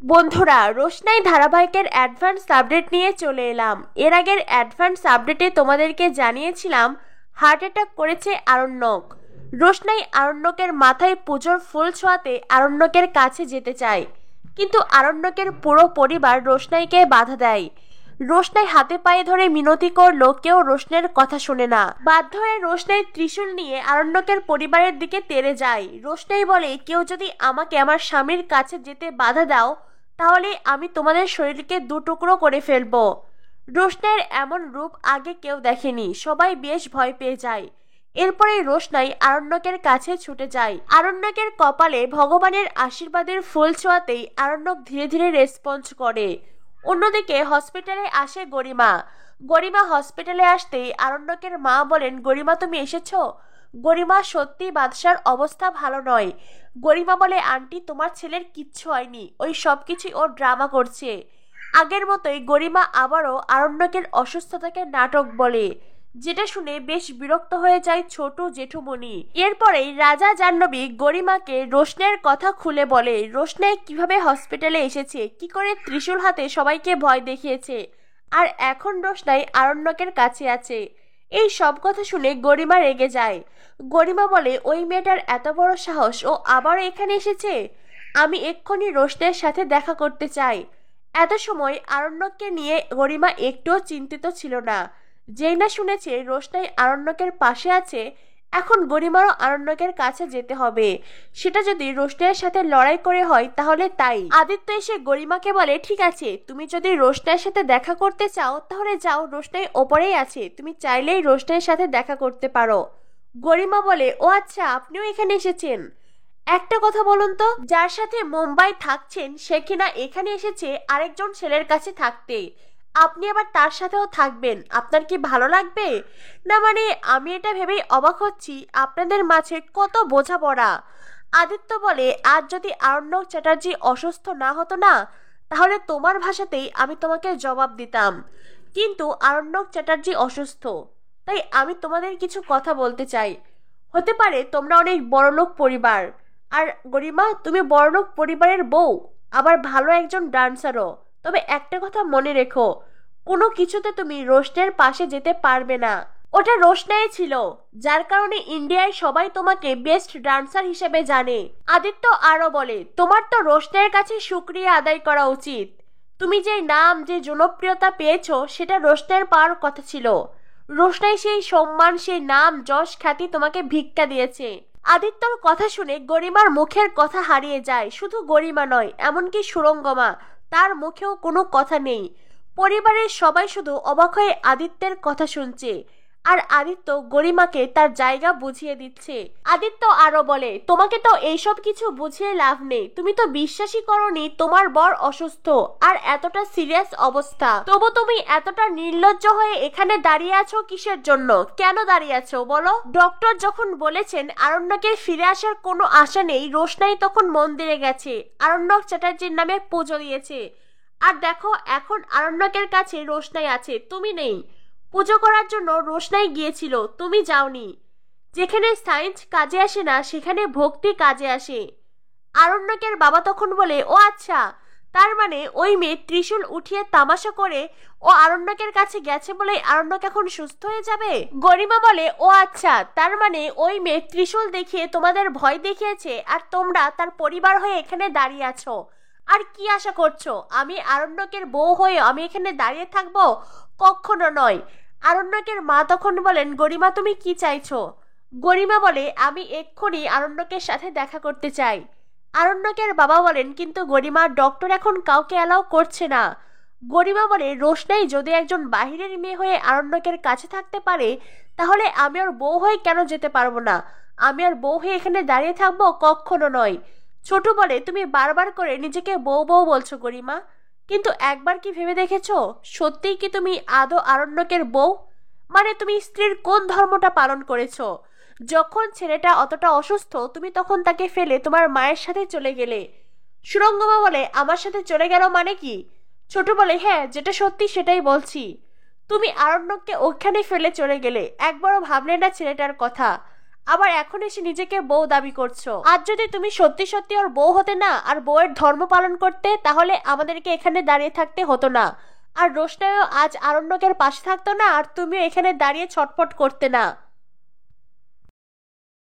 বন্ধুরা, রোশনাই ধারাবাহিকের advance update নিয়ে চলে এলাম। এর আগের অ্যাডভান্স আপডেটে তোমাদেরকে জানিয়েছিলাম হার্ট অ্যাটাক করেছে আরণ্যক। রোশনাই আরণ্যকের মাথায় পুজোর ফুল ছোঁয়াতে আরণ্যকের কাছে যেতে চায়, কিন্তু আরণ্যকের পুরো পরিবার রোশনাইকে বাধা দেয়। রোশনাই হাতে পায়ে ধরে মিনতি করলো, কেউ রোশনের কথা শোনে না। বাধ্য হয়ে রোশনাই ত্রিশূল নিয়ে আরণ্যকের পরিবারের দিকে তেড়ে যায়। রোশনাই বলে, কেউ যদি আমাকে আমার স্বামীর কাছে যেতে বাধা দাও তাহলে আমি তোমাদের শরীরকে দুটুকরো করে ফেলবো। রোশনাইয়ের এমন রূপ আগে কেউ দেখেনি, সবাই বেশ ভয় পেয়ে যায়। এরপরে রোশনাই আরণ্যকের কাছে ছুটে যায়। আরণ্যকের কপালে ভগবানের আশীর্বাদের ফুল ছোঁয়াতেই আরণ্যক ধীরে ধীরে রেসপন্স করে। অন্যদিকে হসপিটালে আসে গরিমা। গরিমা হসপিটালে আসতেই আরণ্যকের মা বলেন, গরিমা তুমি এসেছো? গরিমা সত্যি বাদশার অবস্থা ভালো নয়। গরিমা বলে, আন্টি তোমার ছেলের কিচ্ছু হয়নি, ওই সব কিছুই ও ড্রামা করছে। আগের মতোই গরিমা আবারও আরণ্যকের অসুস্থতাকে নাটক বলে, যেটা শুনে বেশ বিরক্ত হয়ে যায় ছোট জেঠুমণি। এরপরেই রাজা জাহ্নবী গরিমাকে রোশনের কথা খুলে বলে, রোশনাই কিভাবে হসপিটালে এসেছে, কি করে ত্রিশূল হাতে সবাইকে ভয় দেখিয়েছে, আর এখন রোশনাই আরণ্যকের কাছে আছে। এই সব কথা শুনে গরিমা রেগে যায়। গরিমা বলে, ওই মেয়েটার এত বড় সাহস, ও আবারও এখানে এসেছে। আমি এক্ষুনি রোশনের সাথে দেখা করতে চাই। এত সময় আরণ্যককে নিয়ে গরিমা একটুও চিন্তিত ছিল না। যেই না শুনেছে রোশনাই আরণ্যকের পাশে আছে, এখন গরিমারও আরণ্যকের কাছে যেতে হবে। সেটা যদি রোশনাইয়ের সাথে লড়াই করে হয় তাহলে তাই। আদিত্য এসে গরিমাকে বলে, ঠিক আছে, তুমি যদি রোশনাইয়ের সাথে দেখা করতে চাও তাহলে যাও, রোশনাই ওপরেই আছে, তুমি চাইলেই রোশনাইয়ের সাথে দেখা করতে পারো। গরিমা বলে, ও আচ্ছা, আপনিও এখানে এসেছেন। একটা কথা বলুন তো, যার সাথে মুম্বাই থাকছেন সে কিনা এখানে এসেছে আরেকজন ছেলের কাছে থাকতে, আপনি আবার তার সাথেও থাকবেন, আপনার কি ভালো লাগবে? না মানে, আমি এটা ভেবেই অবাক হচ্ছি আপনাদের মাঝে কত বোঝাপড়া। আদিত্য বলে, আজ যদি আরণ্যক চ্যাটার্জি অসুস্থ না হতো না, তাহলে তোমার ভাষাতেই আমি তোমাকে জবাব দিতাম, কিন্তু আরণ্যক চ্যাটার্জি অসুস্থ, তাই আমি তোমাদের কিছু কথা বলতে চাই। হতে পারে তোমরা অনেক বড়লোক পরিবার, আর গরিমা তুমি বড়লোক পরিবারের বউ, আবার ভালো একজন ডান্সারও, তবে একটা কথা মনে রেখো, কোনো কিছুতে তুমি রোশনের পাশে যেতে পারবে না। ওটা রোশনাই ছিল, যার কারণে ইন্ডিয়ায় সবাই তোমাকে বেস্ট ডান্সার হিসেবে জানে। আদিত্য আরো বলে, তোমার তো রোশনাইয়ের কাছে শুকরিয়া আদায় করা উচিত। তুমি যে নাম, যে জনপ্রিয়তা পেয়েছো, সেটা রোশনাইয়ের পাওয়ার কথা ছিল। রোশনাই সেই সম্মান, সেই নাম, যশ, খ্যাতি তোমাকে ভিক্ষা দিয়েছে। আদিত্যর কথা শুনে গরিমার মুখের কথা হারিয়ে যায়। শুধু গরিমা নয়, এমনকি সুরঙ্গমা, তার মুখেও কোনো কথা নেই। পরিবারের সবাই শুধু অবাক হয়ে আদিত্যের কথা শুনছে, আর আদিত্য গরিমাকে তার জায়গা বুঝিয়ে দিচ্ছে। আদিত্য আরো বলে, তোমাকে তো এইসব কিছু বুঝিয়ে লাভ নেই, তুমি তো বিশ্বাসই করনি তোমার বর অসুস্থ আর এতটা সিরিয়াস অবস্থা, তবু তুমি এতটা নির্লজ্জ হয়ে এখানে দাঁড়িয়ে আছো কিসের জন্য? কেন দাঁড়িয়ে আছো বলো? ডক্টর যখন বলেছেন আরণ্যকের ফিরে আসার কোনো আশা নেই, রোশনাই তখন মন্দিরে গেছে, আরণ্যক চ্যাটার্জির নামে পুজো দিয়েছে, আর দেখো এখন আরণ্যকের কাছে রোশনাই আছে, তুমি নেই। পুজো করার জন্য রোশনাই গিয়েছিল, তুমি যাওনি। যেখানে সায়েন্স কাজে আসে না সেখানে ভক্তি কাজে আসে। আরণ্যকের বাবা তখন বলে, ও আচ্ছা, তার মানে ওই মেয়ে ত্রিশূল উঠিয়ে তামাশা করে ও আরণ্যকের কাছে গেছে বলে আরণ্যক এখন সুস্থ হয়ে যাবে। গরিমা বলে, ও আচ্ছা, তার মানে ওই মেয়ে ত্রিশূল দেখিয়ে তোমাদের ভয় দেখিয়েছে, আর তোমরা তার পরিবার হয়ে এখানে দাঁড়িয়ে আছো। আর কি আশা করছো আমি আরণ্যকের বউ হয়ে আমি এখানে দাঁড়িয়ে থাকবো? কখনো নয়। আরণ্যকের মা তখন বলেন, গরিমা তুমি কি চাইছো? গরিমা বলে, আমি এক্ষুনি আরণ্যকের সাথে দেখা করতে চাই। আরণ্যকের বাবা বলেন, কিন্তু গরিমা, ডক্টর এখন কাউকে অ্যালাউ করছে না। গরিমা বলে, রোশনাই যদি একজন বাহিরের মেয়ে হয়ে আরণ্যকের কাছে থাকতে পারে, তাহলে আমি ওর বউ হয়ে কেন যেতে পারবো না? আমি আর বউ হয়ে এখানে দাঁড়িয়ে থাকবো? কখনো নয়। ছোট বলে, তুমি বারবার করে নিজেকে বউ বউ বলছো গরিমা, কিন্তু একবার কি ভেবে দেখেছো সত্যিই কি তুমি আদৌ আরণ্যকের বউ? মানে তুমি স্ত্রীর কোন ধর্মটা পালন করেছো? যখন ছেলেটা অতটা অসুস্থ তুমি তখন তাকে ফেলে তোমার মায়ের সাথে চলে গেলে। সুরঙ্গমা বলে, আমার সাথে চলে গেল মানে কি? ছোট বলে, হ্যাঁ, যেটা সত্যি সেটাই বলছি। তুমি আরণ্যককে ওখানে ফেলে চলে গেলে, একবারও ভাবলে না ছেলেটার কথা? আবার এখন এসে নিজেকে বউ দাবি করছো। আজ যদি তুমি সত্যি সত্যি ওর বউ হতে না আর বউয়ের ধর্ম পালন করতে, তাহলে আমাদেরকে এখানে দাঁড়িয়ে থাকতে হতো না, আর রোশনাইও আজ আরণ্যকের পাশে থাকতো না, আর তুমিও এখানে দাঁড়িয়ে ছটফট করতে না।